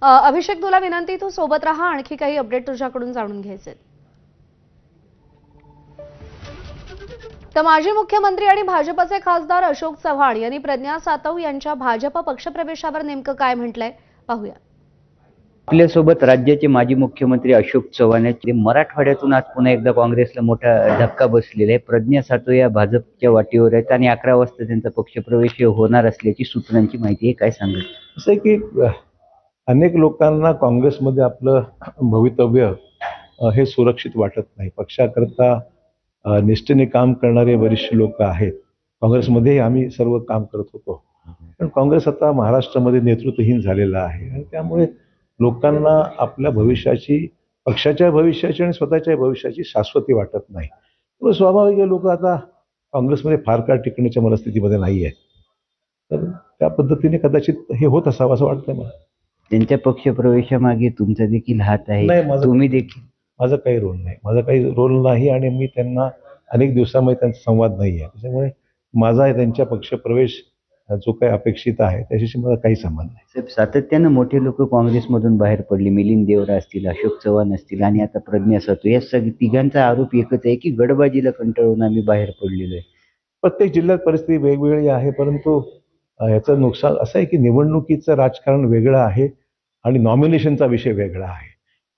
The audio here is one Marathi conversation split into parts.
अभिषेक, तुला विनंती, तू सोबत राहा, आणखी काही अपडेट तुझ्याकडून जाणून घ्यायचे. तर माजी मुख्यमंत्री आणि भाजपचे खासदार अशोक चव्हाण यांनी प्रज्ञा सातव यांच्या भाजप पक्षप्रवेशावर नेमकं काय म्हटलंय पाहूया. आपल्यासोबत राज्याचे माजी मुख्यमंत्री अशोक चव्हाण आहेत. मराठवाड्यातून आज पुन्हा एकदा काँग्रेसला मोठा धक्का बसलेला आहे. प्रज्ञा सातव या भाजपच्या वाटेवर आहेत आणि 11 वाजता त्यांचा पक्षप्रवेश होणार असल्याची सूत्रांची माहिती आहे. काय सांगाल? असं आहे की अनेक लोकांना काँग्रेसमध्ये आपलं भवितव्य हे सुरक्षित वाटत नाही. पक्षाकरता निष्ठेने काम करणारे बरेचसे लोक आहेत. काँग्रेसमध्येही आम्ही सर्व काम करत होतो, पण काँग्रेस आता महाराष्ट्रामध्ये नेतृत्वहीन झालेला आहे आणि त्यामुळे लोकांना आपल्या भविष्याची, पक्षाच्या भविष्याची आणि स्वतःच्या भविष्याची शाश्वती वाटत नाही. त्यामुळे स्वाभाविक लोक आता काँग्रेसमध्ये फार काळ टिकण्याच्या मनस्थितीमध्ये नाही आहेत. तर त्या पद्धतीने कदाचित हे होत असावं असं वाटतंय मला. त्यांच्या पक्षप्रवेशामागे तुमचा देखील हात आहे. नाही, तुम्ही देखील. माझा काही रोल नाही, माझा काही रोल नाही आणि मी त्यांना अनेक दिवसामध्ये त्यांचा संवाद नाही आहे. त्याच्यामुळे माझा त्यांच्या पक्षप्रवेश जो काही अपेक्षित आहे त्याच्याशी मला काही संबंध नाही. साहेब, सातत्यानं मोठे लोक काँग्रेसमधून बाहेर पडले. मिलिंद देवरा असतील, अशोक चव्हाण असतील आणि आता प्रज्ञा सातव, या तिघांचा आरोप एकच आहे की गडबाजीला कंटाळून आम्ही बाहेर पडलेलो आहे. प्रत्येक जिल्ह्यात परिस्थिती वेगवेगळी आहे, परंतु याचं नुकसान असं आहे की निवडणुकीचं राजकारण वेगळं आहे आणि नॉमिनेशनचा विषय वेगळा आहे.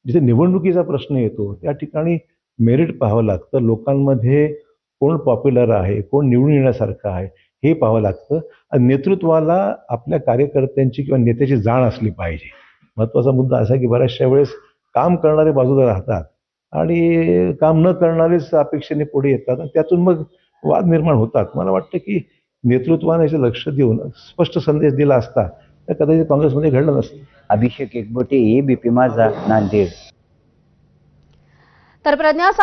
जिथे निवडणुकीचा प्रश्न येतो त्या ठिकाणी मेरिट पाहावं लागतं. लोकांमध्ये कोण पॉप्युलर आहे, कोण निवडून येण्यासारखं आहे हे पाहावं लागतं. आणि नेतृत्वाला आपल्या कार्यकर्त्यांची किंवा नेत्याची जाण असली पाहिजे. महत्त्वाचा मुद्दा असा की बऱ्याचशा वेळेस काम करणारे बाजूला राहतात आणि काम न करणारेच अपेक्षेने पुढे येतात आणि त्यातून मग वाद निर्माण होतात. मला वाटतं की नेतृत्वाने याचं लक्ष देऊन स्पष्ट संदेश दिला असता तर कदाचित काँग्रेसमध्ये घडलं नसतं. अभिषेक एकबोटे, ABP माझा, नांदेड. तर प्रज्ञा